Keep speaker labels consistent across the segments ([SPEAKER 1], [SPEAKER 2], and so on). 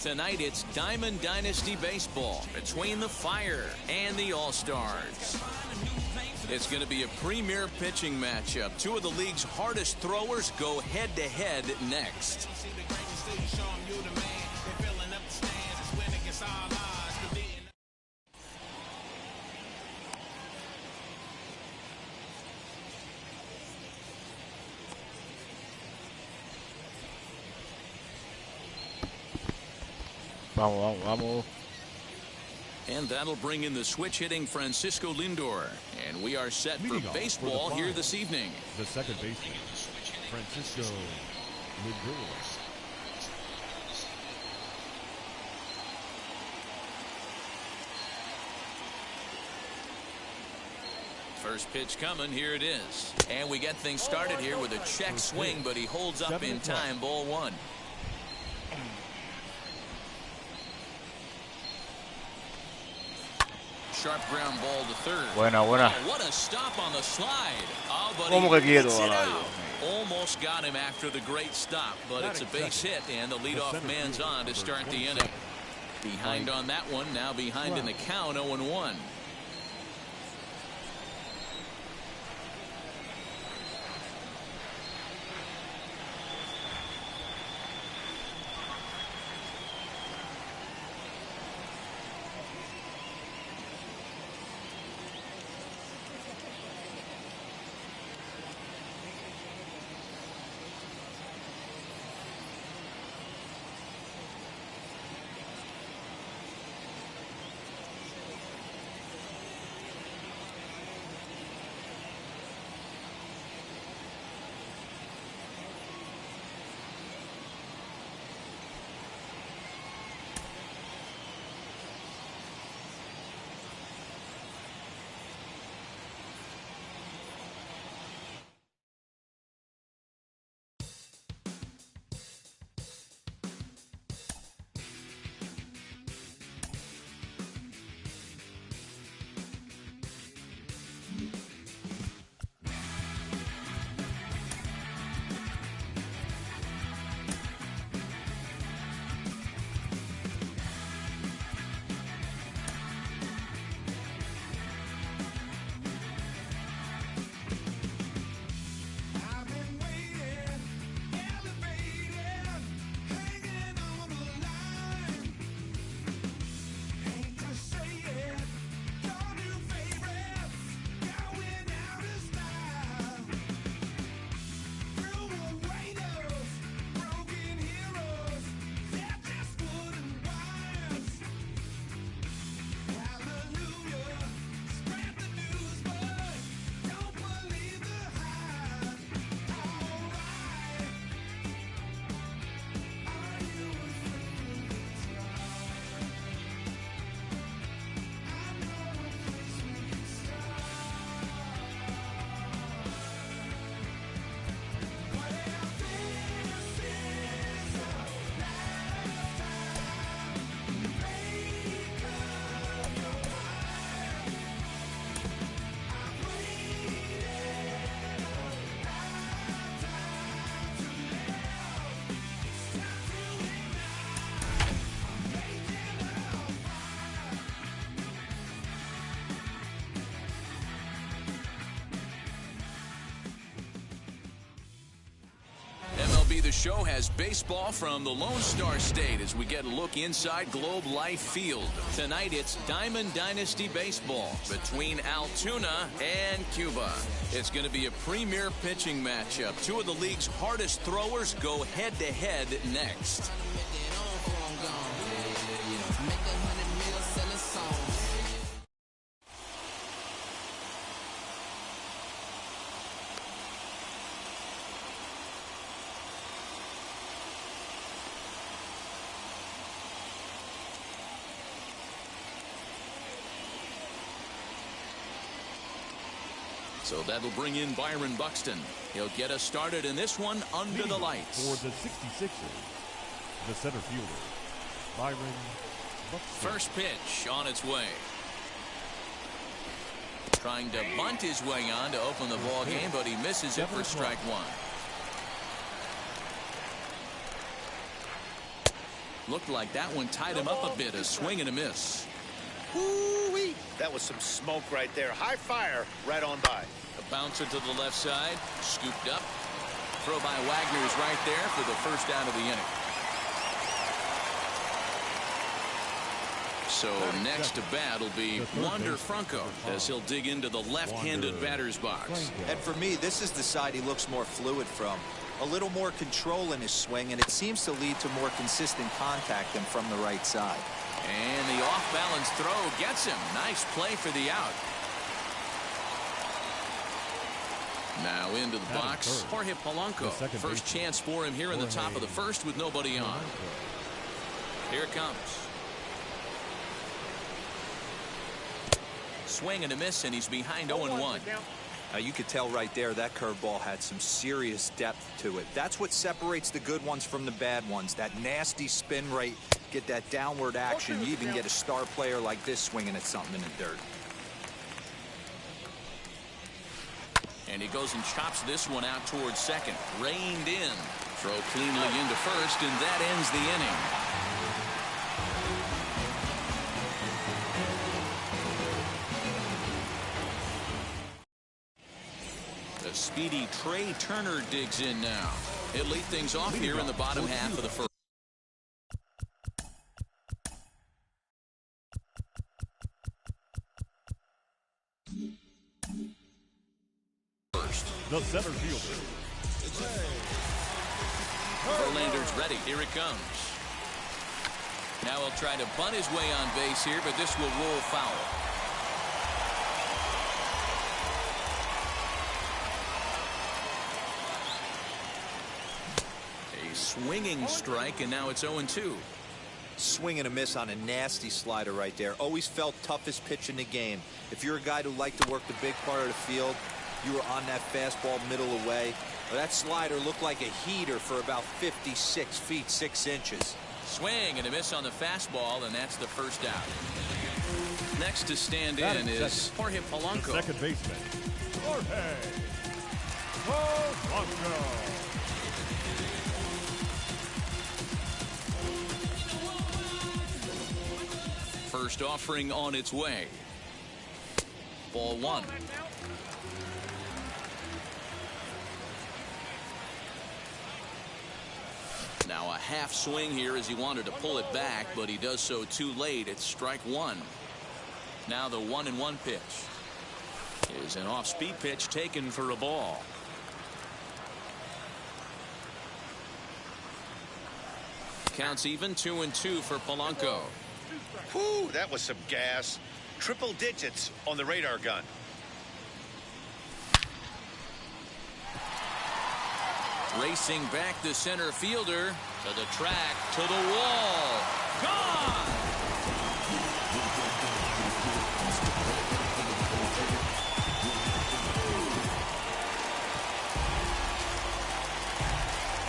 [SPEAKER 1] Tonight it's Diamond Dynasty Baseball between the Fire and the All-Stars. It's going to be a premier pitching matchup. Two of the league's hardest throwers go head-to-head next.
[SPEAKER 2] Vamos, vamos, vamos.
[SPEAKER 1] And that'll bring in the switch-hitting Francisco Lindor. And we are set for baseball here this evening.
[SPEAKER 3] The second baseman, Francisco Lindor.
[SPEAKER 1] First pitch coming. Here it is. And we get things started here with a check swing, but he holds up in time. Ball one. Sharp ground ball to third.
[SPEAKER 2] Buena, buena.
[SPEAKER 1] Oh, what a stop on the slide. Oh, but
[SPEAKER 2] ¿Cómo que quiero, Alario?
[SPEAKER 1] Almost got him after the great stop, but it's a base hit, and the leadoff man's on to start the inning. Behind on that one, now behind in the count, 0-1. The show has baseball from the Lone Star State as we get a look inside Globe Life Field. Tonight it's Diamond Dynasty Baseball between Altoona and Cuba. It's going to be a premier pitching matchup. Two of the league's hardest throwers go head-to-head next. So that'll bring in Byron Buxton. He'll get us started in this one under the lights.
[SPEAKER 3] For the 66ers, the center fielder, Byron Buxton.
[SPEAKER 1] First pitch on its way. Trying to bunt his way on to open the ball game, but he misses it for strike one. Looked like that one tied him up a bit. A swing and a miss.
[SPEAKER 4] Woo-wee. That was some smoke right there. High fire right on by.
[SPEAKER 1] A bouncer to the left side. Scooped up. Throw by Wagner's right there for the first out of the inning. So next to bat will be Wander Franco as he'll dig into the left-handed batter's box.
[SPEAKER 5] And for me, this is the side he looks more fluid from. A little more control in his swing, and it seems to lead to more consistent contact than from the right side.
[SPEAKER 1] And the off-balance throw gets him. Nice play for the out. Now into the box, Jorge Polanco. First chance for him here in the top of the first with nobody on. Here it comes. Swing and a miss, and he's behind 0-1.
[SPEAKER 5] Now you could tell right there that curveball had some serious depth to it. That's what separates the good ones from the bad ones. That nasty spin rate, get that downward action. You even get a star player like this swinging at something in the dirt.
[SPEAKER 1] And he goes and chops this one out towards second. Reined in. Throw cleanly into first, and that ends the inning. The speedy Trey Turner digs in now. He'll lead things off here in the bottom half of the first.
[SPEAKER 3] The center fielder.
[SPEAKER 1] Verlander's ready. Here it comes. Now he'll try to bunt his way on base here, but this will roll foul. A swinging strike, and now it's 0-2.
[SPEAKER 5] Swing and a miss on a nasty slider right there. Always felt toughest pitch in the game. If you're a guy who liked to work the big part of the field, you were on that fastball middle away. Well, that slider looked like a heater for about 56 feet 6 inches.
[SPEAKER 1] Swing and a miss on the fastball, and that's the first out. Next to stand in is Jorge Polanco.
[SPEAKER 3] The second baseman, Jorge Polanco.
[SPEAKER 1] First offering on its way. Ball one. Now a half swing here as he wanted to pull it back, but he does so too late. It's strike one. Now the 1-1 pitch is an off-speed pitch taken for a ball. Counts even, 2-2 for Polanco.
[SPEAKER 4] Whew, that was some gas. Triple digits on the radar gun.
[SPEAKER 1] Racing back the center fielder to the track, to the wall. Gone!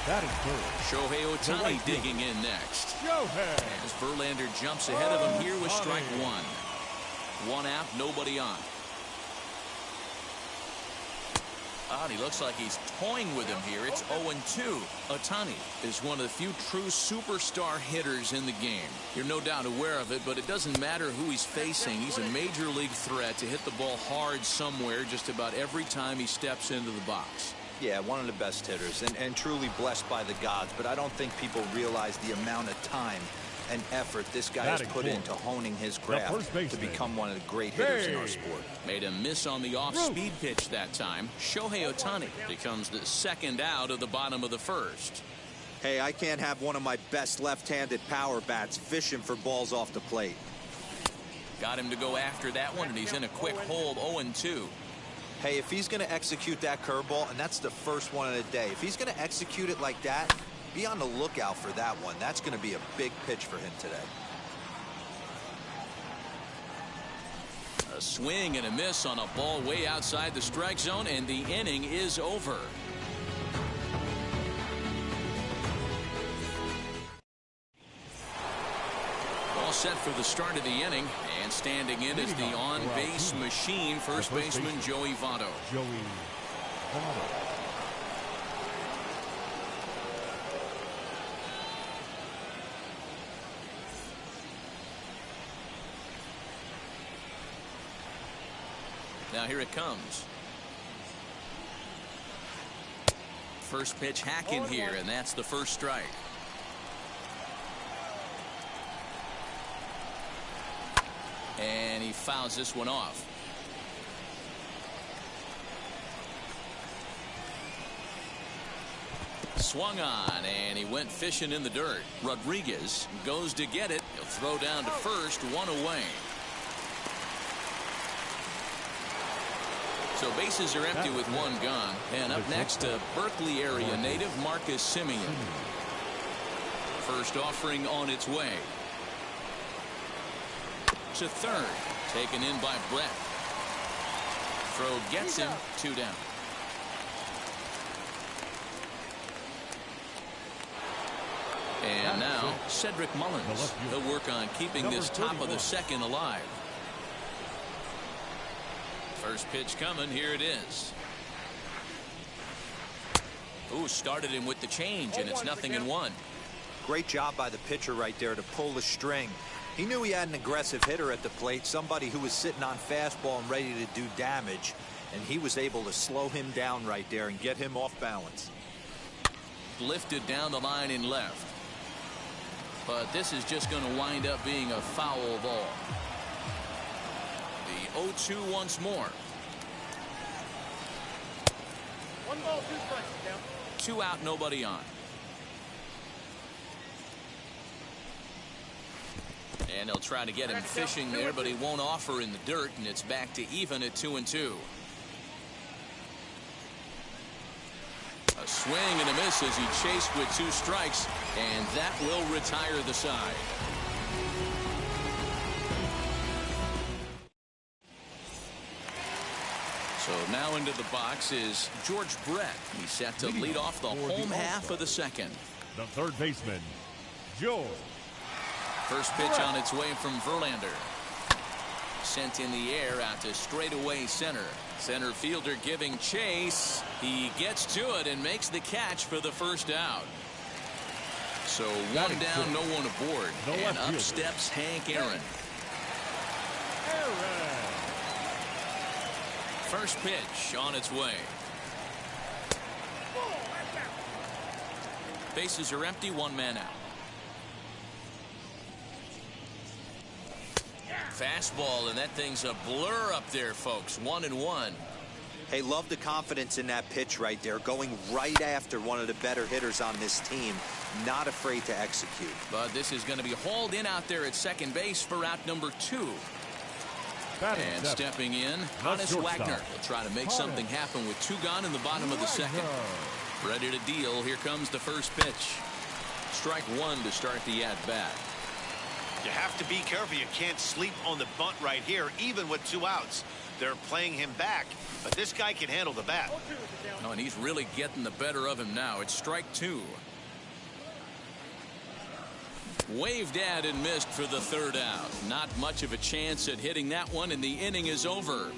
[SPEAKER 3] That is third.
[SPEAKER 1] Shohei Ohtani digging in next.
[SPEAKER 3] Shohei.
[SPEAKER 1] As Verlander jumps ahead of him here with strike one. One out, nobody on. And he looks like he's toying with him here. It's 0-2. Ohtani is one of the few true superstar hitters in the game. You're no doubt aware of it, but it doesn't matter who he's facing. He's a major league threat to hit the ball hard somewhere just about every time he steps into the box.
[SPEAKER 5] Yeah, one of the best hitters and truly blessed by the gods, but I don't think people realize the amount of time and effort this guy has put into honing his craft to become one of the great hitters in our sport.
[SPEAKER 1] Made a miss on the off-speed pitch that time. Shohei Ohtani becomes the second out of the bottom of the first.
[SPEAKER 5] Hey, I can't have one of my best left-handed power bats fishing for balls off the plate.
[SPEAKER 1] Got him to go after that one, and he's in a quick hold, 0-2.
[SPEAKER 5] Hey, if he's going to execute that curveball, and that's the first one of the day, if he's going to execute it like that, be on the lookout for that one. That's going to be a big pitch for him today.
[SPEAKER 1] A swing and a miss on a ball way outside the strike zone, and the inning is over. All set for the start of the inning, and standing in is the on-base machine, first baseman Joey Votto. Now here it comes. First pitch hacking here, and that's the first strike. And he fouls this one off. Swung on, and he went fishing in the dirt. Rodriguez goes to get it. He'll throw down to first, one away. So bases are empty with one gone. And up next, a Berkeley area native, Marcus Simeon. First offering on its way. To third. Taken in by Brett. Throw gets him, 2 down. And now Cedric Mullins. He'll work on keeping this top of the second alive. First pitch coming. Here it is. Ooh, started him with the change, and it's 0-1.
[SPEAKER 5] Great job by the pitcher right there to pull the string. He knew he had an aggressive hitter at the plate, somebody who was sitting on fastball and ready to do damage, and he was able to slow him down right there and get him off balance.
[SPEAKER 1] Lifted down the line in left. But this is just going to wind up being a foul ball. The 0-2 once more.
[SPEAKER 6] 1 ball, 2 strikes, down.
[SPEAKER 1] 2 out, nobody on. And they'll try to get him fishing there, but he won't offer in the dirt, and it's back to even at 2-2. A swing and a miss as he chased with 2 strikes, and that will retire the side. So now into the box is George Brett. He's set to lead off the home half of the second.
[SPEAKER 3] The third baseman, George.
[SPEAKER 1] First pitch on its way from Verlander. Sent in the air out to straightaway center. Center fielder giving chase. He gets to it and makes the catch for the first out. So 1 down, no one aboard. And up steps Hank Aaron. First pitch on its way. Bases are empty, 1 man out. Fastball, and that thing's a blur up there, folks. 1-1.
[SPEAKER 5] Hey, love the confidence in that pitch right there, going right after one of the better hitters on this team. Not afraid to execute.
[SPEAKER 1] But this is going to be hauled in out there at second base for out number 2. And stepping in, Hannes Wagner will try to make something happen with 2 gone in the bottom of the second. Ready to deal. Here comes the first pitch. Strike 1 to start the at-bat.
[SPEAKER 4] You have to be careful. You can't sleep on the bunt right here, even with 2 outs. They're playing him back, but this guy can handle the bat.
[SPEAKER 1] Oh, and he's really getting the better of him now. It's strike 2. Waved at and missed for the 3rd out. Not much of a chance at hitting that one, and the inning is over.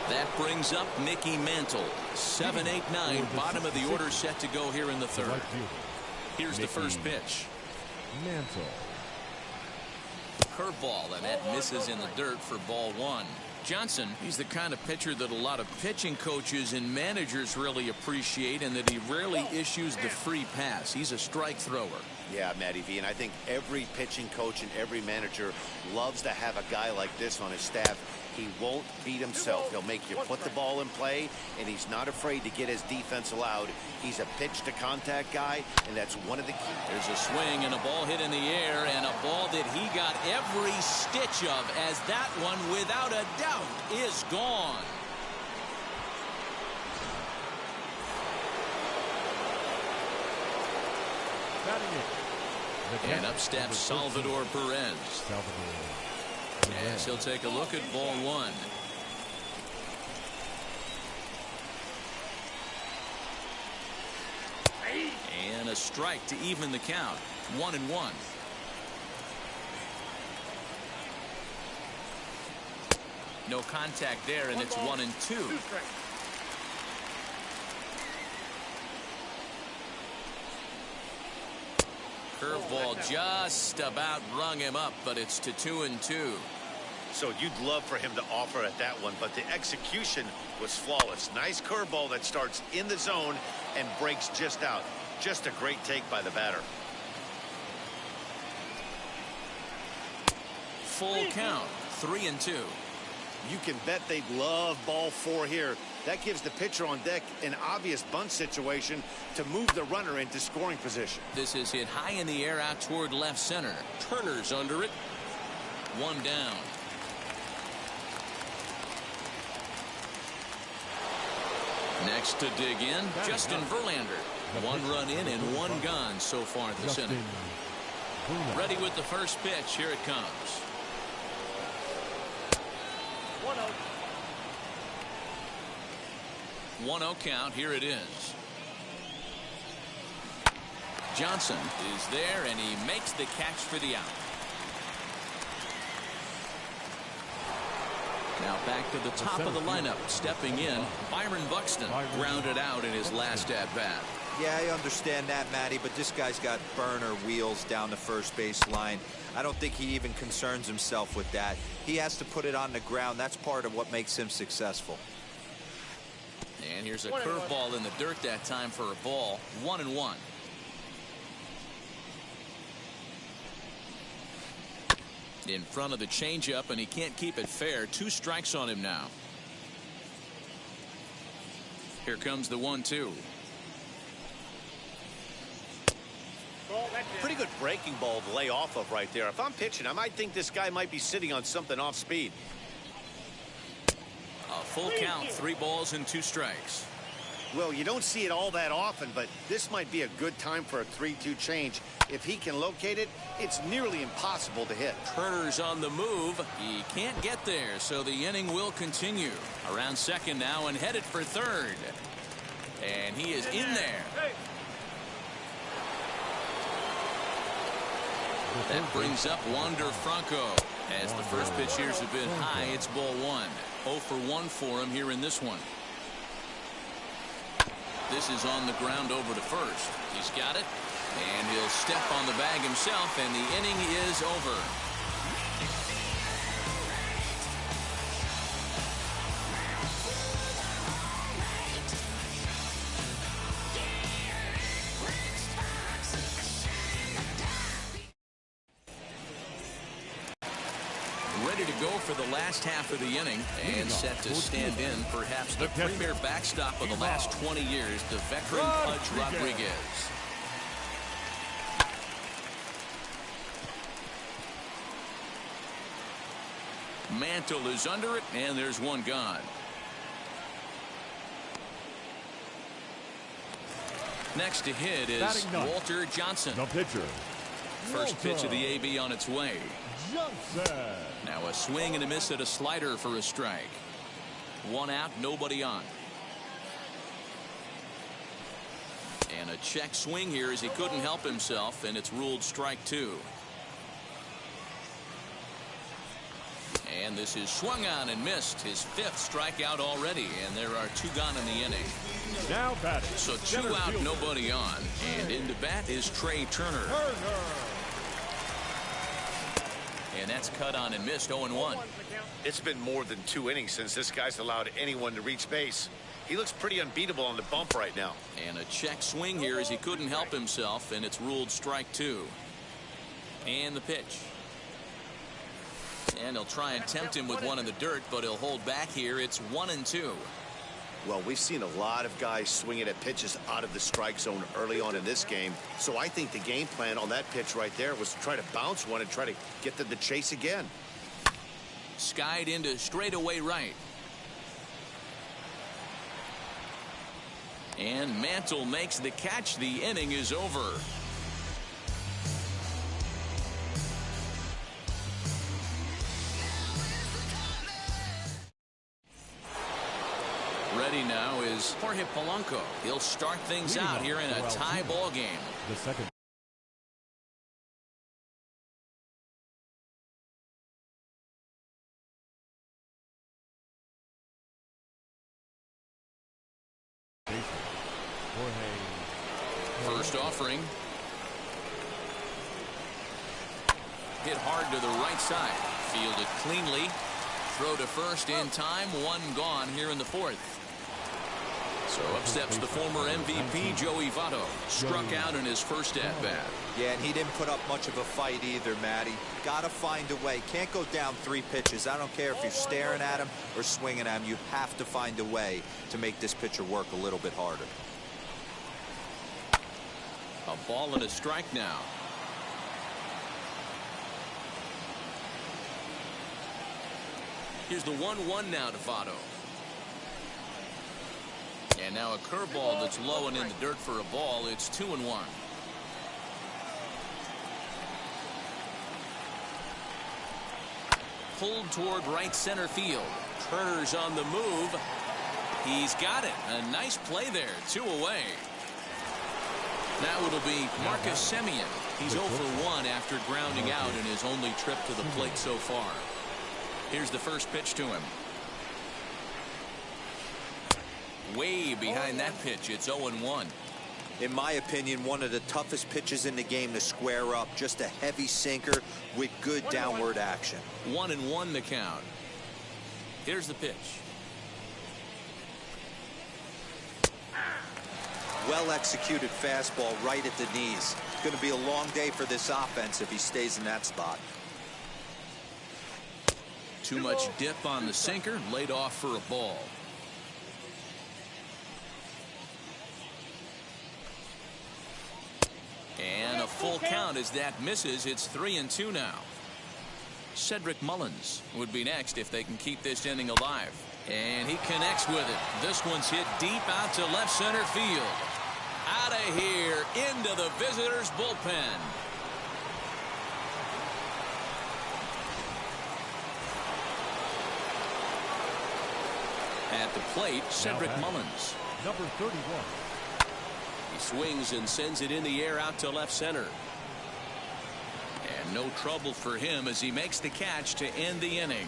[SPEAKER 1] That brings up Mickey Mantle. 7, 8, 9. Bottom of the order set to go here in the 3rd. Here's the first pitch.
[SPEAKER 3] Mantle.
[SPEAKER 1] Curveball, and that misses in the dirt for ball 1. Johnson, he's the kind of pitcher that a lot of pitching coaches and managers really appreciate, and that he rarely issues the free pass. He's a strike thrower.
[SPEAKER 4] Yeah, Matty V, and I think every pitching coach and every manager loves to have a guy like this on his staff. He won't beat himself. He'll make you put the ball in play, and he's not afraid to get his defense allowed. He's a pitch-to-contact guy, and that's one of the keys.
[SPEAKER 1] There's a swing and a ball hit in the air, and a ball that he got every stitch of, as that one, without a doubt, is gone. And up steps Salvador Perez. Yes, he'll take a look at ball 1. And a strike to even the count. 1-1. No contact there, and it's 1-2. Curveball just about rung him up, but it's to 2-2.
[SPEAKER 4] So you'd love for him to offer at that one, but the execution was flawless. Nice curveball that starts in the zone and breaks just out. Just a great take by the batter.
[SPEAKER 1] Full count, 3-2.
[SPEAKER 4] You can bet they'd love ball 4 here. That gives the pitcher on deck an obvious bunt situation to move the runner into scoring position.
[SPEAKER 1] This is hit high in the air out toward left center. Turner's under it. 1 down. Next to dig in, Justin Verlander. 1 run in and 1 gone so far this inning. Ready with the first pitch. Here it comes. 1-0 count. Here it is. Johnson is there, and he makes the catch for the out. Now back to the top of the lineup. Stepping in, Byron Buxton grounded out in his last at-bat.
[SPEAKER 5] Yeah, I understand that, Matty, but this guy's got burner wheels down the first base line. I don't think he even concerns himself with that. He has to put it on the ground. That's part of what makes him successful.
[SPEAKER 1] And here's a curveball in the dirt that time for a ball. 1-1. In front of the changeup, and he can't keep it fair. 2 strikes on him now. Here comes the 1-2.
[SPEAKER 4] Pretty good breaking ball to lay off of right there. If I'm pitching, I might think this guy might be sitting on something off speed.
[SPEAKER 1] A full count, 3 balls and 2 strikes.
[SPEAKER 4] Well, you don't see it all that often, but this might be a good time for a 3-2 change. If he can locate it, it's nearly impossible to hit.
[SPEAKER 1] Turner's on the move. He can't get there, so the inning will continue. Around second now and headed for third. And he is in there. That brings up Wander Franco. As the first pitch here's have been high, it's ball 1. 0 for 1 for him here in this one. This is on the ground over to first. He's got it, and he'll step on the bag himself, and the inning is over. Ready to go for the last half of the inning and set to stand in perhaps the premier backstop of the last 20 years, the veteran Pudge Rodriguez. Mantle is under it, and there's 1 gone. Next to hit is Walter Johnson.
[SPEAKER 3] The pitcher.
[SPEAKER 1] First pitch of the AB on its way.
[SPEAKER 3] Johnson.
[SPEAKER 1] Now a swing and a miss at a slider for a strike. 1 out, nobody on. And a check swing here as he couldn't help himself, and it's ruled strike 2. And this is swung on and missed, his 5th strikeout already, and there are 2 gone in the inning.
[SPEAKER 3] Now batting.
[SPEAKER 1] So 2 out, nobody on, and into bat is Trey Turner. And that's cut on and missed. 0-1.
[SPEAKER 4] It's been more than 2 innings since this guy's allowed anyone to reach base. He looks pretty unbeatable on the bump right now.
[SPEAKER 1] And a check swing here as he couldn't help himself, and it's ruled strike 2. And the pitch. And he'll try and tempt him with 1 in the dirt, but he'll hold back here. It's 1-2.
[SPEAKER 4] Well, we've seen a lot of guys swinging at pitches out of the strike zone early on in this game. So I think the game plan on that pitch right there was to try to bounce one and try to get them to chase again.
[SPEAKER 1] Skied into straightaway right. And Mantle makes the catch. The inning is over. Ready now is Jorge Polanco. He'll start things out here in a tie ball game.
[SPEAKER 3] The second.
[SPEAKER 1] First offering. hit hard to the right side. Fielded cleanly. Throw to first in time. One gone here in the fourth. So up steps the former MVP, Joey Votto. Struck out in his first at-bat.
[SPEAKER 5] Yeah, and he didn't put up much of a fight either, Matty. Got to find a way. Can't go down 3 pitches. I don't care if you're staring at him or swinging at him. You have to find a way to make this pitcher work a little bit harder.
[SPEAKER 1] A ball and a strike now. Here's the 1-1 now to Votto. And now a curveball that's low and in the dirt for a ball. It's 2-1. Pulled toward right center field. Turner's on the move. He's got it. A nice play there. 2 away. Now it'll be Marcus Semien. He's 0 for 1 after grounding out in his only trip to the plate so far. Here's the first pitch to him. Way behind that pitch. It's 0-1.
[SPEAKER 5] In my opinion, one of the toughest pitches in the game to square up. Just a heavy sinker with good downward action.
[SPEAKER 1] 1-1 the count. Here's the pitch.
[SPEAKER 5] Well executed fastball right at the knees. Going to be a long day for this offense if he stays in that spot.
[SPEAKER 1] Too much dip on the sinker. Laid off for a ball. And a full count as that misses. It's 3-2 now. Cedric Mullins would be next if they can keep this inning alive. And he connects with it. This one's hit deep out to left center field. Out of here into the visitors' bullpen. At the plate, Cedric Mullins.
[SPEAKER 3] Number 31.
[SPEAKER 1] He swings and sends it in the air out to left center. And no trouble for him as he makes the catch to end the inning.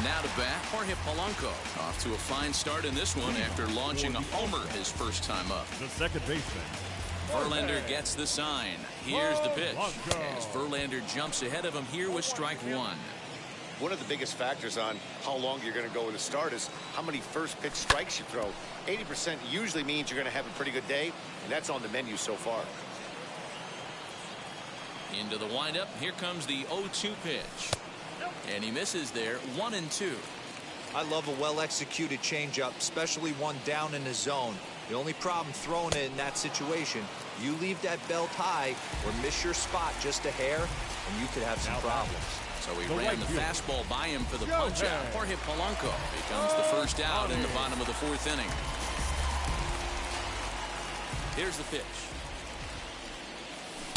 [SPEAKER 1] Now to bat, Jorge Polanco. Off to a fine start in this one after launching a homer his first time up.
[SPEAKER 3] The second baseman.
[SPEAKER 1] Verlander gets the sign. Here's the pitch. As Verlander jumps ahead of him here with strike 1.
[SPEAKER 4] One of the biggest factors on how long you're going to go with a start is how many first pitch strikes you throw. 80% usually means you're going to have a pretty good day, and that's on the menu so far.
[SPEAKER 1] Into the windup. Here comes the 0-2 pitch. And he misses there. 1-2.
[SPEAKER 5] I love a well-executed changeup, especially one down in the zone. The only problem throwing it in that situation, you leave that belt high or miss your spot just a hair, and you could have some problems.
[SPEAKER 1] So he ran the fastball by him for the punch out. Jorge Polanco becomes the first out in the bottom of the 4th inning. Here's the pitch.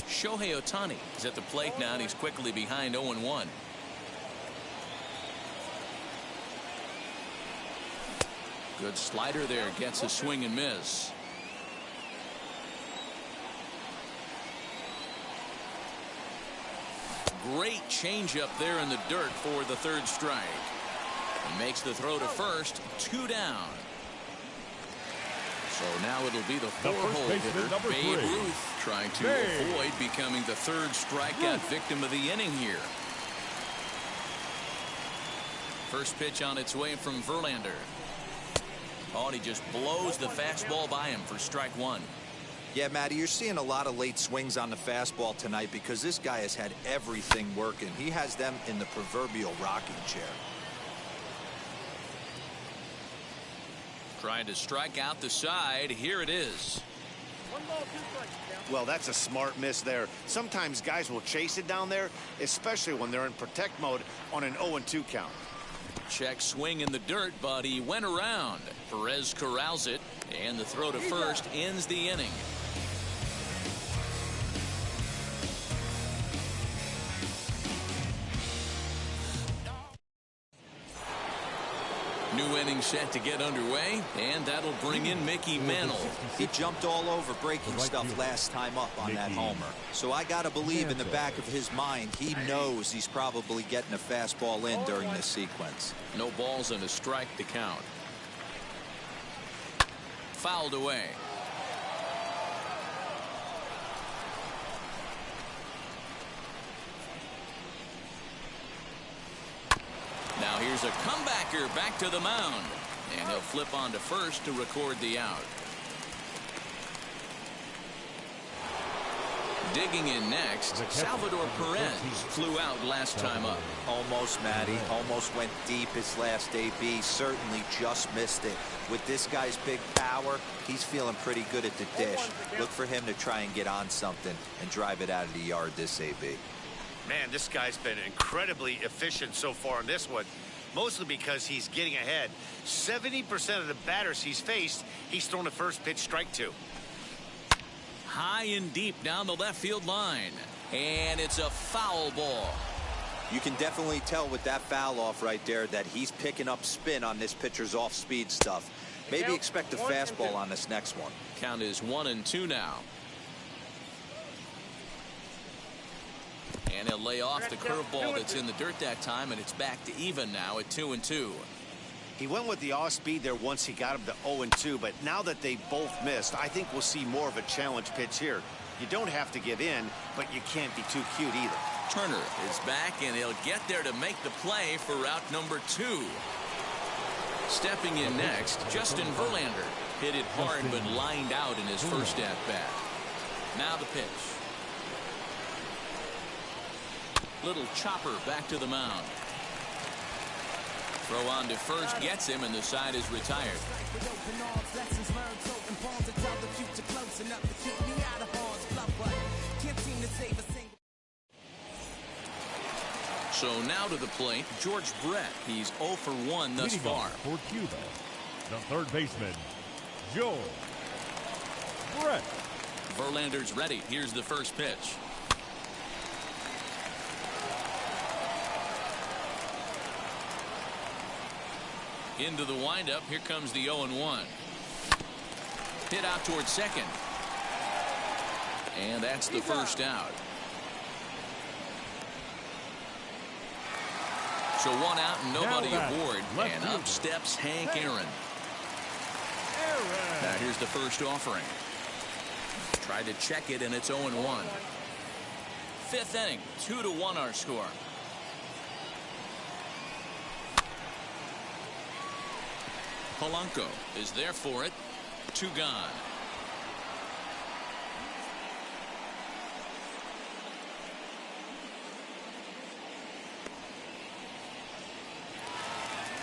[SPEAKER 1] Shohei Ohtani is at the plate now, and he's quickly behind 0-1. Good slider there, gets a swing and miss. Great changeup there in the dirt for the 3rd strike. He makes the throw to first. 2 down. So now it'll be the 4-hole hitter, Babe Ruth, trying to avoid becoming the 3rd strikeout victim of the inning here. First pitch on its way from Verlander. Oh, and he just blows the fastball by him for strike 1.
[SPEAKER 5] Yeah, Matty, you're seeing a lot of late swings on the fastball tonight because this guy has had everything working. He has them in the proverbial rocking chair.
[SPEAKER 1] Trying to strike out the side. Here it is.
[SPEAKER 6] 1 ball, 2 strikes.
[SPEAKER 4] Well, that's a smart miss there. Sometimes guys will chase it down there, especially when they're in protect mode on an 0-2 count.
[SPEAKER 1] Check swing in the dirt, but he went around. Perez corrals it, and the throw to first ends the inning. New inning set to get underway, and that'll bring in Mickey Mantle.
[SPEAKER 5] He jumped all over breaking stuff last time up on that homer. So I got to believe in the back of his mind, he knows he's probably getting a fastball in during this sequence.
[SPEAKER 1] No balls and a strike to count. fouled away. Now here's a comebacker back to the mound. And he'll flip on to first to record the out. Digging in next, Salvador Perez flew out last time up.
[SPEAKER 5] Almost, Matty. Almost went deep his last AB. Certainly just missed it. With this guy's big power, he's feeling pretty good at the dish. Look for him to try and get on something and drive it out of the yard this AB.
[SPEAKER 4] Man, this guy's been incredibly efficient so far in this one, mostly because he's getting ahead. 70% of the batters he's faced, he's thrown the first pitch strike to.
[SPEAKER 1] High and deep down the left field line. And it's a foul ball.
[SPEAKER 5] You can definitely tell with that foul off right there that he's picking up spin on this pitcher's off-speed stuff. Maybe expect a fastball on this next one.
[SPEAKER 1] Count is 1-2 now. And he'll lay off the curveball that's in the dirt that time, and it's back to even now at 2-2.
[SPEAKER 4] He went with the off speed there once he got him to 0-2, but now that they both missed, I think we'll see more of a challenge pitch here. You don't have to give in, but you can't be too cute either.
[SPEAKER 1] Turner is back, and he'll get there to make the play for route number 2. Stepping in next, Justin Verlander. Hit it hard but lined out in his first at-bat. Now the pitch. Little chopper back to the mound. Throw on to first gets him, and the side is retired. So now to the plate, George Brett. He's 0 for 1 thus far.
[SPEAKER 3] For Cuba, the third baseman, George Brett.
[SPEAKER 1] Verlander's ready. Here's the first pitch. Into the windup. Here comes the 0-1. Hit out towards second. And that's the first out. So one out and nobody aboard. And up steps Hank Aaron. Now here's the first offering. Tried to check it, and it's 0-1. Fifth inning, 2-1 our score. Polanco is there for it. 2 gone.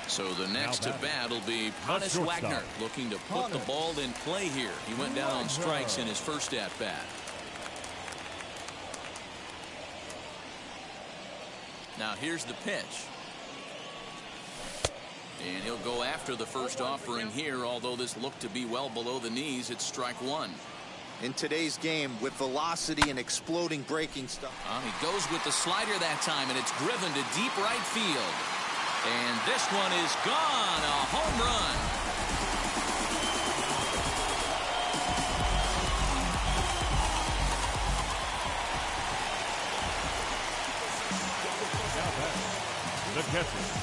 [SPEAKER 1] So the next to bat will be Honus Wagner, looking to put the ball in play here. He went down on strikes in his first at bat. Now here's the pitch. And he'll go after the first offering here, although this looked to be well below the knees. It's strike 1.
[SPEAKER 5] In today's game, with velocity and exploding breaking stuff.
[SPEAKER 1] He goes with the slider that time, and it's driven to deep right field. And this one is gone. A home run.
[SPEAKER 3] The catcher.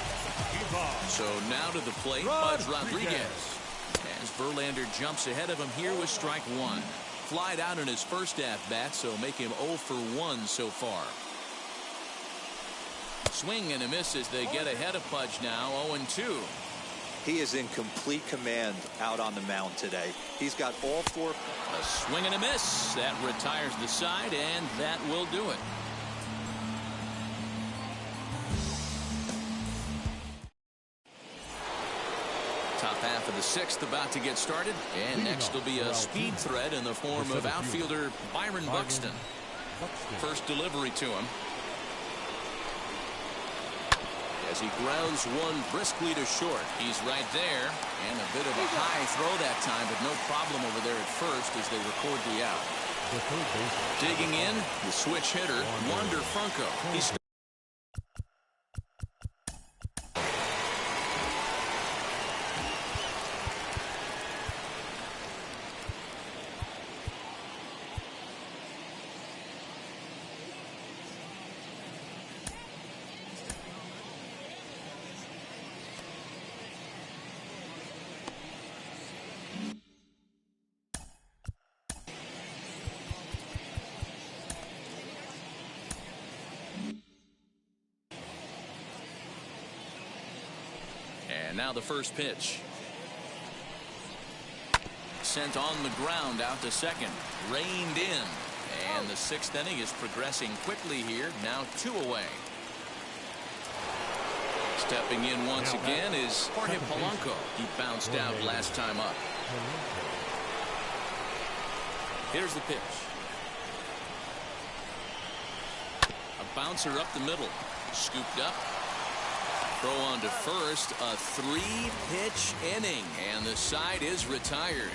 [SPEAKER 1] So now to the plate, Buzz Rodriguez. As Verlander jumps ahead of him here with strike 1. Flied out in his first at-bat, so make him 0 for 1 so far. Swing and a miss as they get ahead of Pudge now, 0-2.
[SPEAKER 5] He is in complete command out on the mound today. He's got all 4.
[SPEAKER 1] A swing and a miss. That retires the side, and that will do it. Top half of the 6th about to get started, and next will be a speed threat in the form of outfielder Byron Buxton. First delivery to him. As he grounds one briskly to short. He's right there, and a bit of a high throw that time, but no problem over there at first as they record the out. Digging in, the switch hitter, Wander Franco. He's And now the first pitch. Sent on the ground out to second. Reined in. And the sixth inning is progressing quickly here. Now 2 away. Stepping in once again is Jorge Polanco. He bounced out last time up. Here's the pitch. A bouncer up the middle. Scooped up. Throw on to first. A 3-pitch inning. And the side is retired.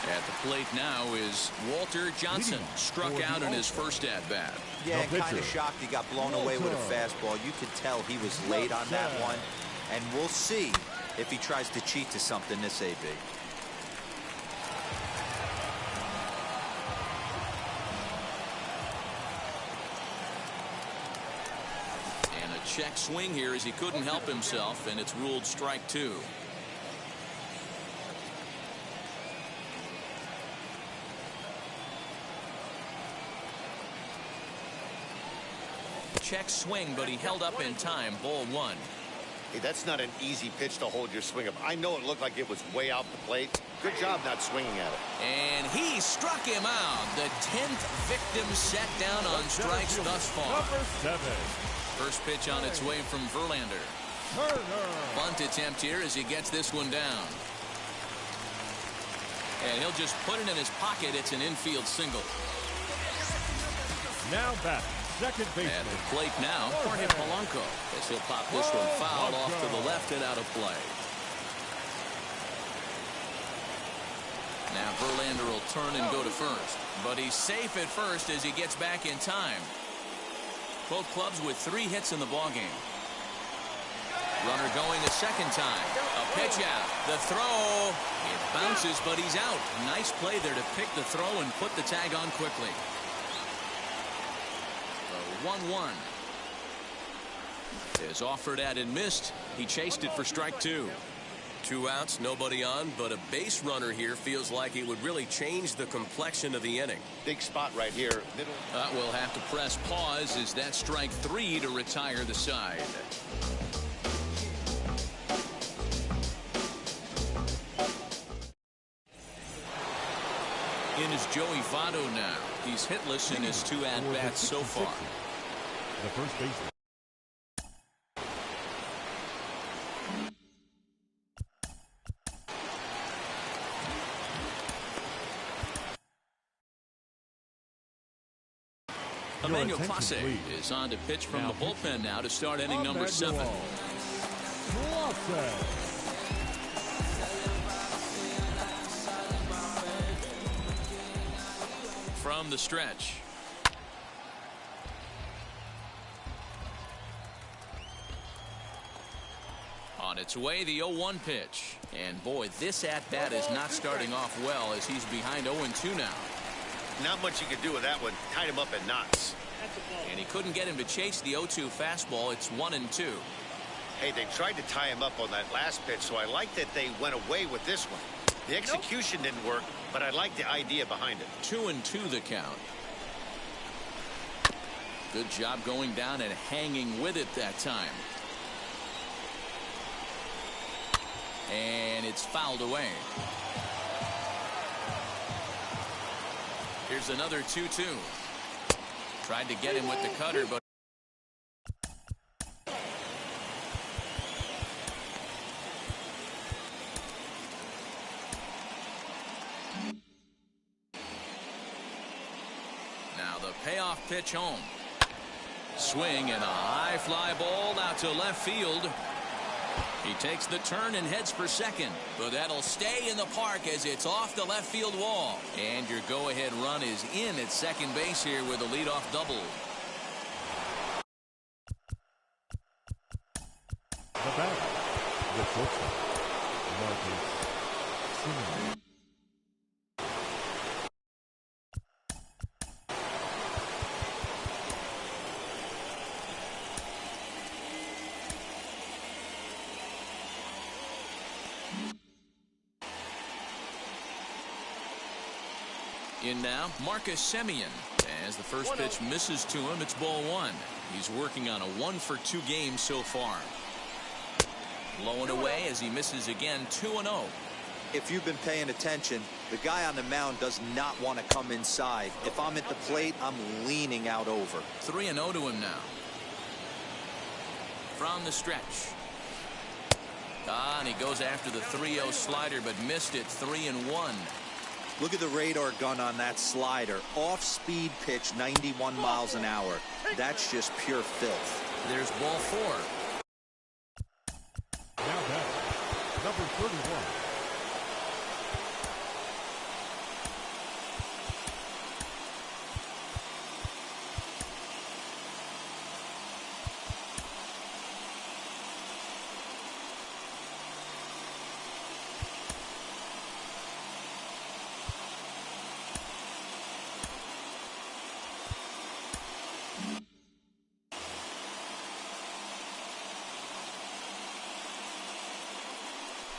[SPEAKER 1] At the plate now is Walter Johnson. Struck out in his first at-bat.
[SPEAKER 5] Yeah, kind of shocked he got blown away with a fastball. You could tell he was late on that one. And we'll see if he tries to cheat to something this AB.
[SPEAKER 1] And a check swing here as he couldn't help himself, and it's ruled strike 2. Check swing, but he held up in time. Ball 1.
[SPEAKER 4] Hey, that's not an easy pitch to hold your swing up. I know it looked like it was way off the plate. Good job not swinging at it.
[SPEAKER 1] And he struck him out. The 10th victim set down on strikes thus far.
[SPEAKER 3] Number 7.
[SPEAKER 1] First pitch on its way from Verlander. Bunt attempt here as he gets this one down. And he'll just put it in his pocket. It's an infield single.
[SPEAKER 3] Now back. Second baseman.
[SPEAKER 1] At the plate now, Jorge Polanco, as he'll pop this one foul off to the left and out of play. Now Verlander will turn and go to first, but he's safe at first as he gets back in time. Both clubs with 3 hits in the ballgame. Runner going a second time. A pitch out. The throw. It bounces, but he's out. Nice play there to pick the throw and put the tag on quickly. 1-1 is offered at and missed. He chased it for strike 2.
[SPEAKER 7] 2 outs, nobody on, but a base runner here feels like it would really change the complexion of the inning.
[SPEAKER 4] Big spot right here. Middle.
[SPEAKER 1] We'll have to press pause as that's strike 3 to retire the side. In is Joey Votto now. He's hitless in his 2 at-bats so far.
[SPEAKER 3] The first baseman.
[SPEAKER 1] Emmanuel Clase is on to pitch from the bullpen now to start inning number 7. From the stretch. On its way, the 0-1 pitch. And boy, this at-bat is not starting off well as he's behind 0-2 now.
[SPEAKER 4] Not much you can do with that one. Tied him up in knots.
[SPEAKER 1] And he couldn't get him to chase the 0-2 fastball. It's 1-2.
[SPEAKER 4] Hey, they tried to tie him up on that last pitch, so I like that they went away with this one. The execution didn't work, but I like the idea behind it.
[SPEAKER 1] 2-2 the count. Good job going down and hanging with it that time. And it's fouled away. Here's another 2-2. Tried to get him with the cutter, but now the payoff pitch home. Swing and a high fly ball out to left field. He takes the turn and heads for second, but that'll stay in the park as it's off the left field wall. And your go-ahead run is in at second base here with a leadoff double.
[SPEAKER 3] The batter, the shortstop, Marcus Simeon.
[SPEAKER 1] In now, Marcus Semien. As the first pitch misses to him, it's ball one. He's working on a 1-for-2 game so far. Low and away as he misses again, 2-0.
[SPEAKER 5] If you've been paying attention, the guy on the mound does not want to come inside. If I'm at the plate, I'm leaning out over.
[SPEAKER 1] 3-0 to him now. From the stretch. And he goes after the 3-0 slider, but missed it. 3-1.
[SPEAKER 5] Look at the radar gun on that slider. Off-speed pitch, 91 miles an hour. That's just pure filth.
[SPEAKER 1] There's ball four.
[SPEAKER 3] Now back, number 31.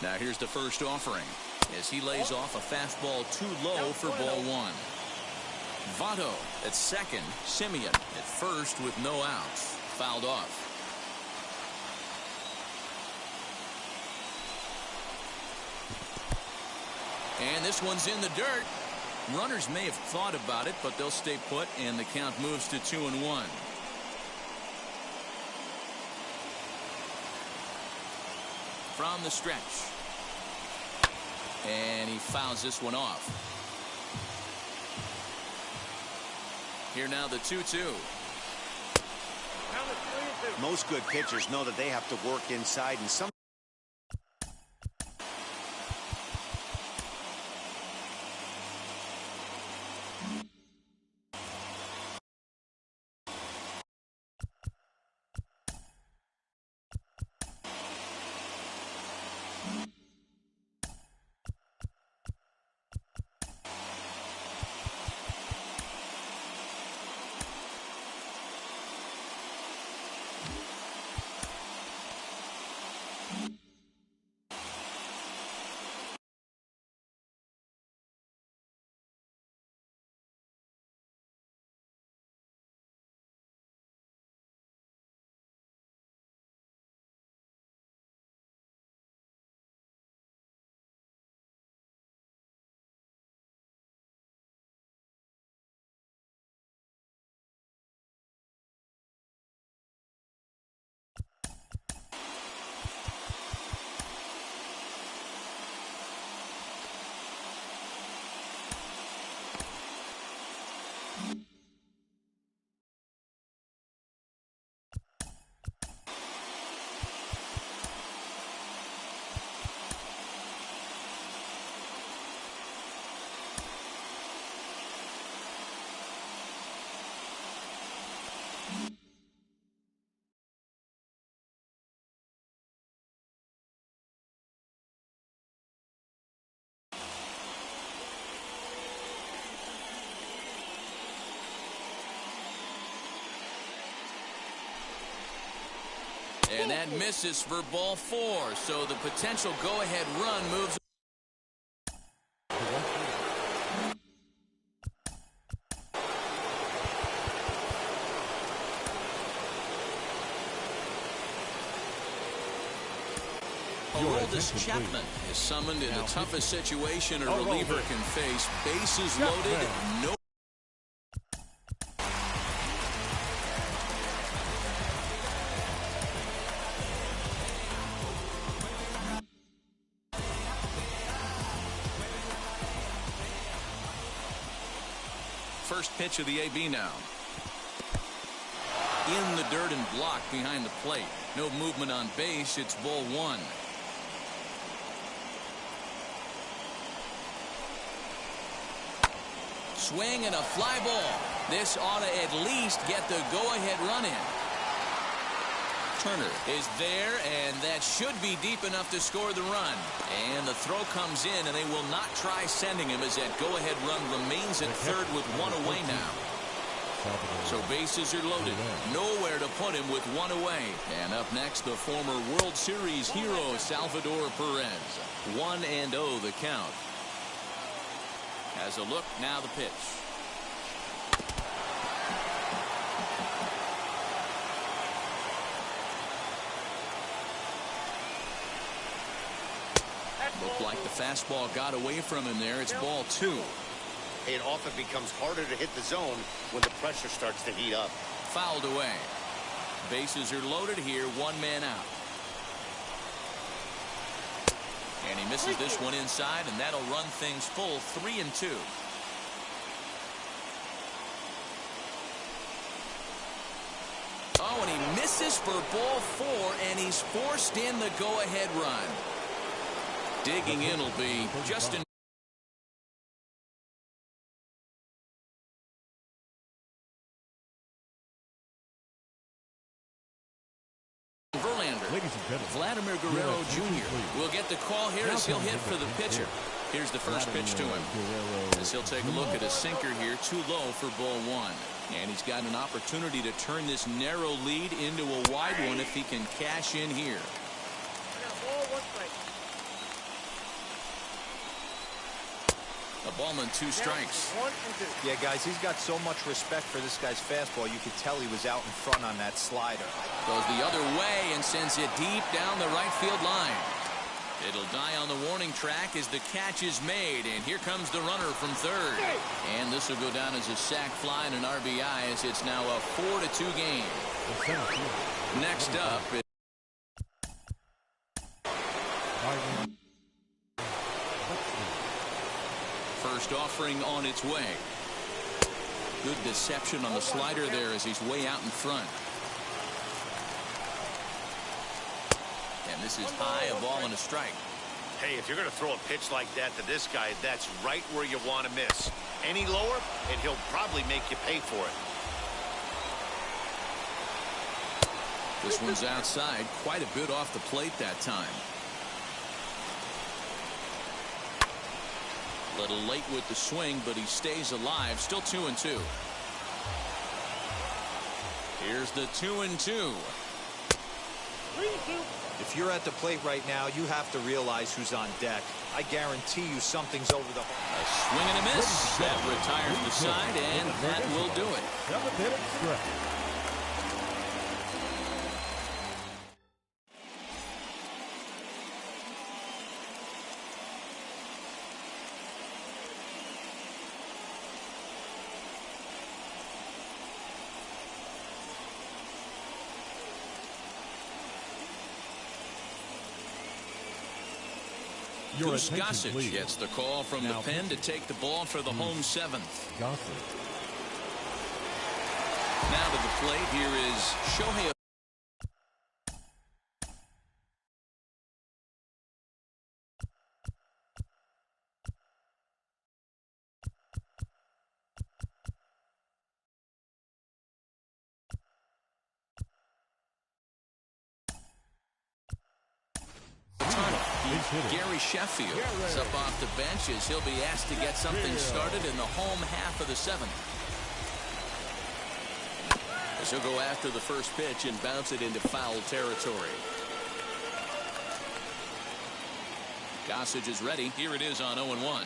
[SPEAKER 1] Now here's the first offering as he lays off a fastball too low for ball one. Votto at second. Semien at first with no outs. Fouled off. And this one's in the dirt. Runners may have thought about it, but they'll stay put, and the count moves to 2-1. From the stretch. And he fouls this one off. Here now the 2-2.
[SPEAKER 4] Most good pitchers know that they have to work inside, and some
[SPEAKER 1] And that misses for ball four. So the potential go-ahead run moves. Aroldis Chapman is summoned in the toughest situation a reliever can face. Bases loaded. No. First pitch of the AB now. In the dirt and blocked behind the plate. No movement on base. It's ball one. Swing and a fly ball. This ought to at least get the go-ahead run in. Turner is there, and that should be deep enough to score the run. And the throw comes in, and they will not try sending him as that go-ahead run remains at third with one away now. So bases are loaded. Nowhere to put him with one away. And up next, the former World Series hero, Salvador Perez. 1-0 the count. Has a look, now the pitch. Looked like the fastball got away from him there. It's ball 2.
[SPEAKER 4] It often becomes harder to hit the zone when the pressure starts to heat up.
[SPEAKER 1] Fouled away. Bases are loaded here, 1 man out. And he misses this one inside, and that'll run things full 3-2. Oh, and he misses for ball 4, and he's forced in the go-ahead run. Digging in will be Justin Verlander. Vladimir Guerrero Jr. will get the call here as he'll hit for the pitcher. Here's the first pitch to him. As he'll take a look at a sinker here, too low for ball 1. And he's got an opportunity to turn this narrow lead into a wide one if he can cash in here. A ball and 2 strikes.
[SPEAKER 5] Yeah, guys, he's got so much respect for this guy's fastball. You could tell he was out in front on that slider.
[SPEAKER 1] Goes the other way and sends it deep down the right field line. It'll die on the warning track as the catch is made, and here comes the runner from third. And this will go down as a sac fly and an RBI as it's now a 4-2 game. Next up is first offering on its way. Good deception on the slider there as he's way out in front. And this is high, a ball and a strike.
[SPEAKER 4] Hey, if you're going to throw a pitch like that to this guy, that's right where you want to miss. Any lower, and he'll probably make you pay for it.
[SPEAKER 1] This one's outside, quite a bit off the plate that time. A little late with the swing, but he stays alive. Still 2-2. Here's the 2-2.
[SPEAKER 5] If you're at the plate right now, you have to realize who's on deck. I guarantee you something's over the hole.
[SPEAKER 1] A swing and a miss. That retires the side, and that will do it.
[SPEAKER 3] 7-hit stretch.
[SPEAKER 1] Gossage gets the call from the pen to take the ball for the home 7th. Now to the plate, here is Shohei. Gary Sheffield is up off the bench as he'll be asked to get something started in the home half of the 7th. As he'll go after the first pitch and bounce it into foul territory. Gossage is ready. Here it is on 0-1.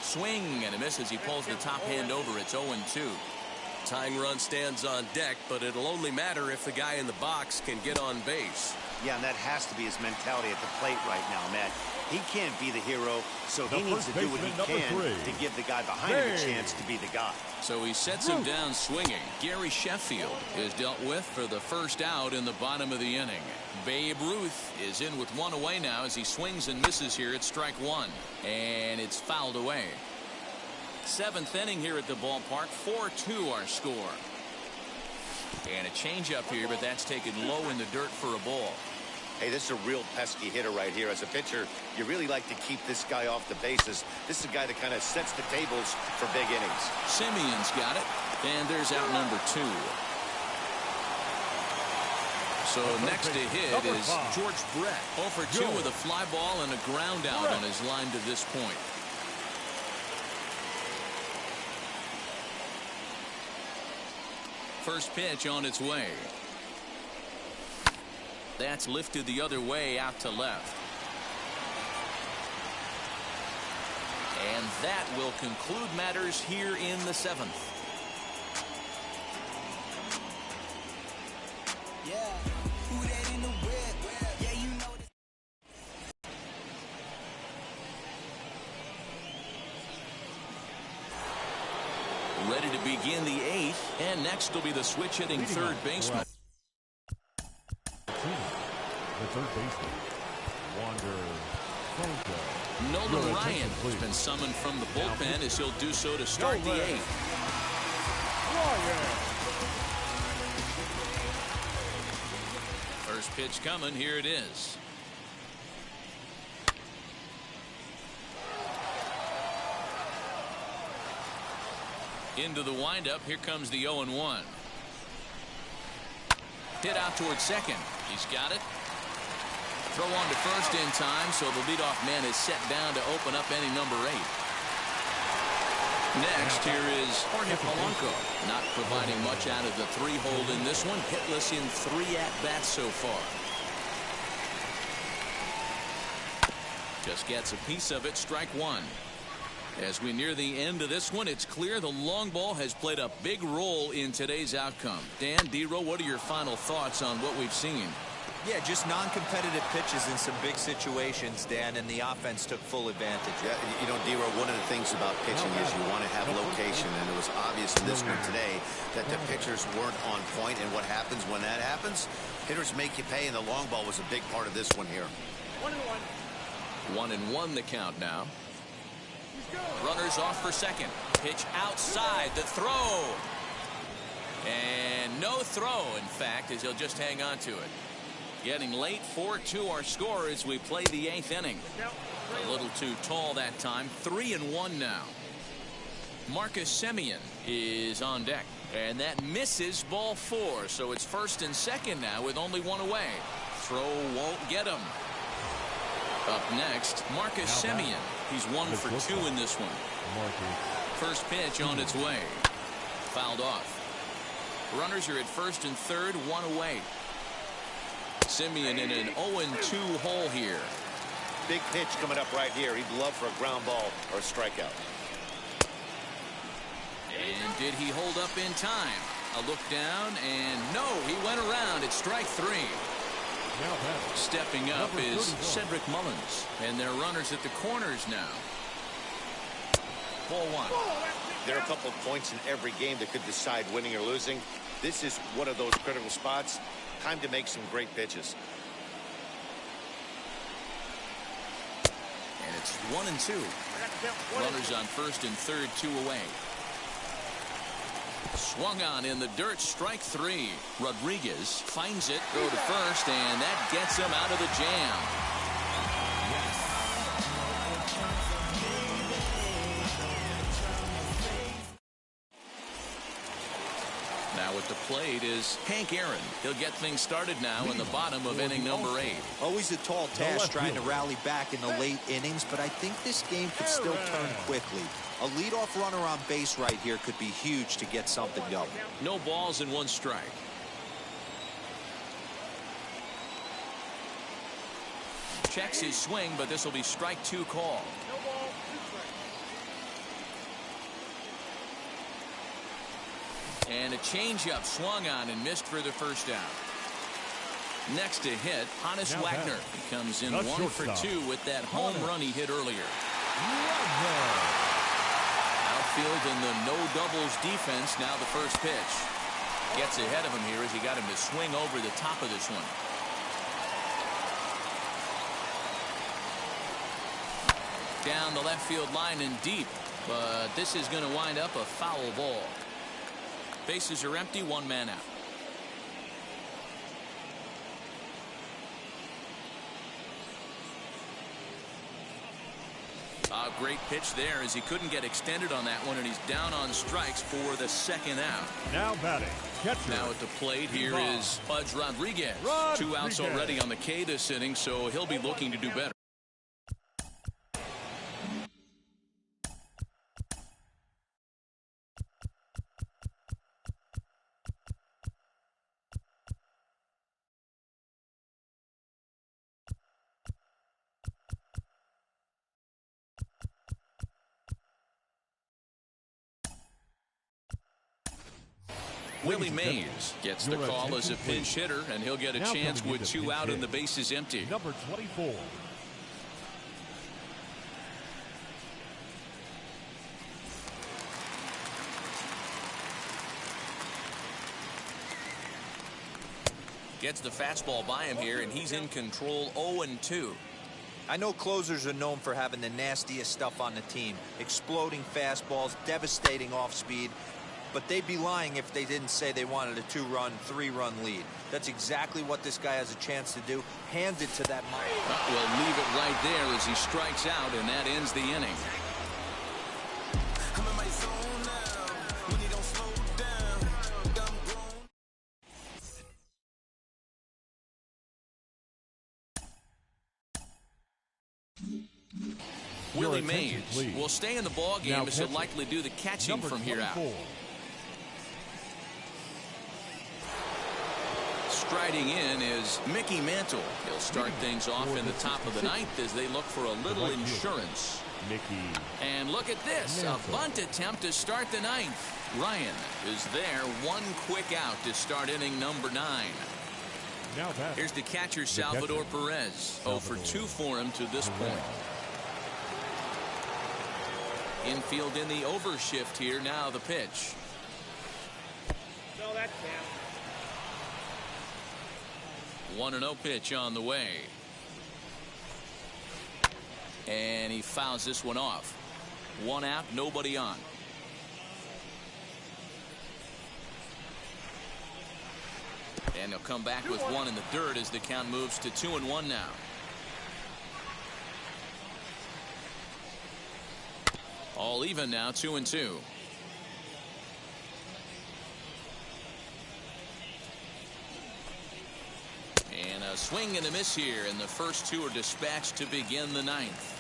[SPEAKER 1] Swing and a miss as he pulls the top hand over. It's 0-2.
[SPEAKER 7] Tying run stands on deck, but it'll only matter if the guy in the box can get on base.
[SPEAKER 4] Yeah, and that has to be his mentality at the plate right now, Matt. He can't be the hero, so he needs to do what he can to give the guy behind him a chance to be the guy.
[SPEAKER 1] So he sets him down swinging. Gary Sheffield is dealt with for the first out in the bottom of the inning. Babe Ruth is in with 1 away now as he swings and misses here at strike 1. And it's fouled away. 7th inning here at the ballpark. 4-2 our score. And a changeup here, but that's taken low in the dirt for a ball.
[SPEAKER 4] Hey, this is a real pesky hitter right here. As a pitcher, you really like to keep this guy off the bases. This is a guy that kind of sets the tables for big innings.
[SPEAKER 1] Simeon's got it, and there's out number 2. So next to hit is George Brett. 0 for 2 with a fly ball and a ground out on his line to this point. First pitch on its way. That's lifted the other way out to left. And that will conclude matters here in the 7th. Ready to begin the 8th, and next will be the switch-hitting third baseman.
[SPEAKER 3] The third baseman, Wander Franco.
[SPEAKER 1] Nolan Ryan has been summoned from the bullpen as he'll do so to start the 8th. First pitch coming. Here it is. Into the windup. Here comes the 0-1. Hit out towards second. He's got it. Throw on to first in time, so the leadoff man is set down to open up any number 8. Next, here is Jorge Polanco. Not providing much out of the 3-hole in this one. Hitless in 3 at-bats so far. Just gets a piece of it. Strike 1. As we near the end of this one, it's clear the long ball has played a big role in today's outcome. Dan, D-Row, what are your final thoughts on what we've seen?
[SPEAKER 5] Yeah, just non-competitive pitches in some big situations, Dan, and the offense took full advantage.
[SPEAKER 4] Yeah, you know, D-Row, one of the things about pitching is you want to have location, and it was obvious in this one today that the pitchers weren't on point, and what happens when that happens? Hitters make you pay, and the long ball was a big part of this one here.
[SPEAKER 1] 1-1 the count now. Runners off for second. Pitch outside. The throw. And no throw, in fact, as he'll just hang on to it. Getting late. 4-2 our score as we play the 8th inning. A little too tall that time. 3-1 now. Marcus Semien is on deck. And that misses ball 4. So it's first and second now with only 1 away. Throw won't get him. Up next, Marcus Semien. He's 1 for 2 in this one. First pitch on its way. Fouled off. Runners are at first and third, 1 away. Semien in an 0-2 hole here.
[SPEAKER 4] Big pitch coming up right here. He'd love for a ground ball or a strikeout.
[SPEAKER 1] And did he hold up in time? A look down, and no, he went around. It's strike 3. Stepping up is Cedric Mullins, and they're runners at the corners now. Ball 1.
[SPEAKER 4] There are a couple of points in every game that could decide winning or losing. This is one of those critical spots. Time to make some great pitches.
[SPEAKER 1] And it's 1-2. Runners on first and third, 2 away. Swung on in the dirt, strike 3. Rodriguez finds it, throw to first, and that gets him out of the jam. Now at the plate is Hank Aaron. He'll get things started now in the bottom of inning number 8.
[SPEAKER 5] Always a tall task trying to rally back in the late innings, but I think this game could still turn quickly. A leadoff runner on base right here could be huge to get something going.
[SPEAKER 1] No balls and 1 strike. Checks his swing, but this will be strike 2 call. And a changeup swung on and missed for the first out. Next to hit, Hannes Wagner. He comes in 1 for 2 with that home run he hit earlier. Outfield in the no doubles defense. Now the first pitch. Gets ahead of him here as he got him to swing over the top of this one. Down the left field line and deep, but this is going to wind up a foul ball. Bases are empty, 1 man out. A great pitch there as he couldn't get extended on that one, and he's down on strikes for the 2nd out.
[SPEAKER 3] Now batting, catcher.
[SPEAKER 1] Now at the plate here is Pudge Rodriguez. 2 outs already on the K this inning, so he'll be looking to do better. Willie Mays gets the call as a pinch hitter, and he'll get a chance with 2 out and the bases empty.
[SPEAKER 3] Number 24.
[SPEAKER 1] Gets the fastball by him here, and he's in control. 0-2.
[SPEAKER 5] I know closers are known for having the nastiest stuff on the team. Exploding fastballs, devastating off speed. But they'd be lying if they didn't say they wanted a 2-run, 3-run lead. That's exactly what this guy has a chance to do. Hand it to that Mike.
[SPEAKER 1] We'll leave it right there as he strikes out, and that ends the inning. Willie Mays will stay in the ball game as he'll likely do the catching from here out. Striding in is Mickey Mantle. He'll start things off in the top of the 9th as they look for a little insurance. And look at this, a bunt attempt to start the 9th. Ryan is there, 1 quick out to start inning number 9. Here's the catcher, Salvador Perez. 0 for 2 for him to this point. Infield in the overshift here. Now the pitch.
[SPEAKER 6] No, that's down.
[SPEAKER 1] 1-0 pitch on the way. And he fouls this one off. 1 out, nobody on. And he'll come back with 1 in the dirt as the count moves to 2-1 now. All even now, 2-2. And a swing and a miss here, and the first 2 are dispatched to begin the 9th.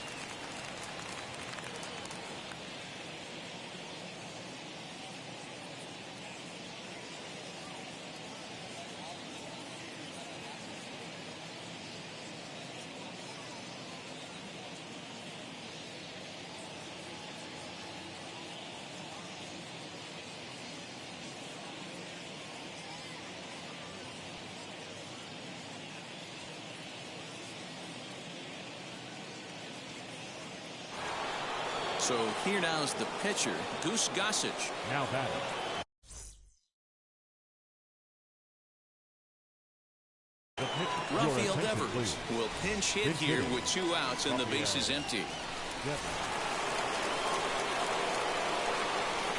[SPEAKER 1] So here now is the pitcher, Goose Gossage.
[SPEAKER 3] Now batting.
[SPEAKER 1] Rafael Devers will pinch hit here with 2 outs and the bases empty.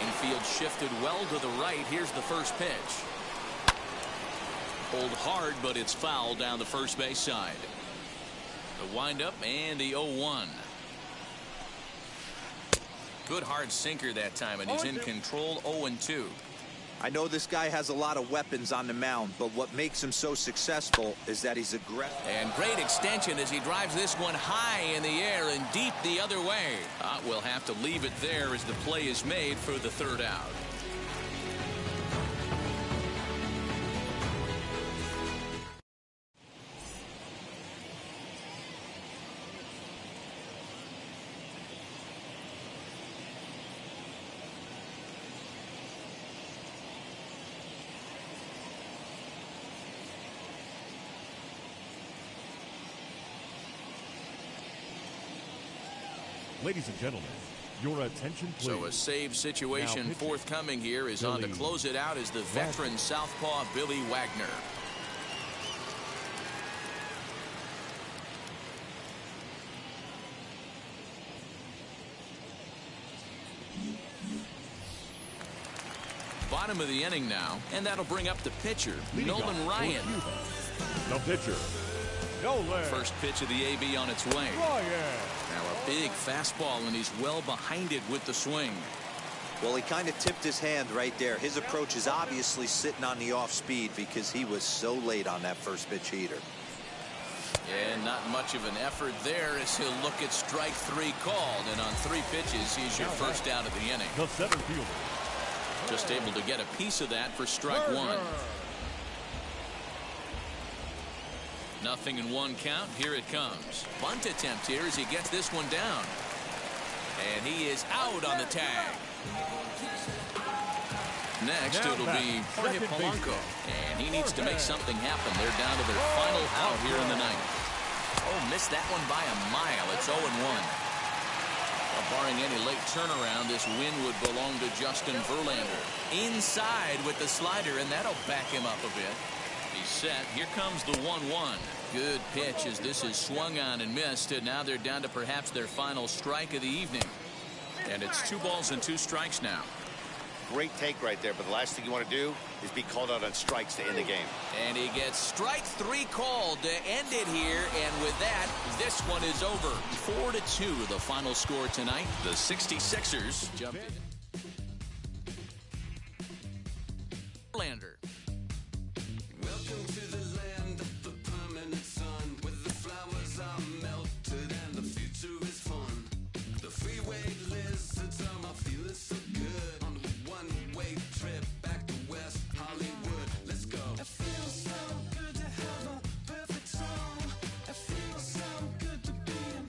[SPEAKER 1] Infield shifted well to the right. Here's the first pitch. Pulled hard, but it's fouled down the first base side. The windup and the 0-1. Good hard sinker that time, and he's in control. 0-2.
[SPEAKER 5] I know this guy has a lot of weapons on the mound, but what makes him so successful is that he's aggressive.
[SPEAKER 1] And great extension as he drives this one high in the air and deep the other way. We'll have to leave it there as the play is made for the 3rd out.
[SPEAKER 3] Ladies and gentlemen, your attention please.
[SPEAKER 1] So a save situation forthcoming here is on to close it out as the veteran southpaw Billy Wagner. Bottom of the inning now, and that'll bring up the pitcher, Nolan Ryan.
[SPEAKER 3] The pitcher, Nolan.
[SPEAKER 1] First pitch of the AB on its way. Now a big fastball, and he's well behind it with the swing.
[SPEAKER 5] Well, he kind of tipped his hand right there. His approach is obviously sitting on the off speed because he was so late on that first pitch heater.
[SPEAKER 1] And not much of an effort there as he'll look at strike 3 called, and on 3 pitches he's your first out of the inning.
[SPEAKER 3] The center fielder.
[SPEAKER 1] Just able to get a piece of that for strike 1. Nothing in 1 count. Here it comes. Bunt attempt here as he gets this one down. And he is out on the tag. next,
[SPEAKER 3] Now
[SPEAKER 1] it'll be Jorge
[SPEAKER 3] second
[SPEAKER 1] Polanco.
[SPEAKER 3] baseman.
[SPEAKER 1] And he needs to make something happen. They're down to their final out here in the ninth. Oh, missed that one by a mile. It's 0-1. Barring any late turnaround, this win would belong to Justin Verlander. Inside with the slider, and that'll back him up a bit. He's set. Here comes the 1-1. Good pitch as this is swung on and missed, and now they're down to perhaps their final strike of the evening. And it's 2 balls and 2 strikes now.
[SPEAKER 4] Great take right there, but the last thing you want to do is be called out on strikes to end the game.
[SPEAKER 1] And he gets strike 3 called to end it here, and with that, this one is over. 4-2 the final score tonight. The 66ers jumped in. Verlander.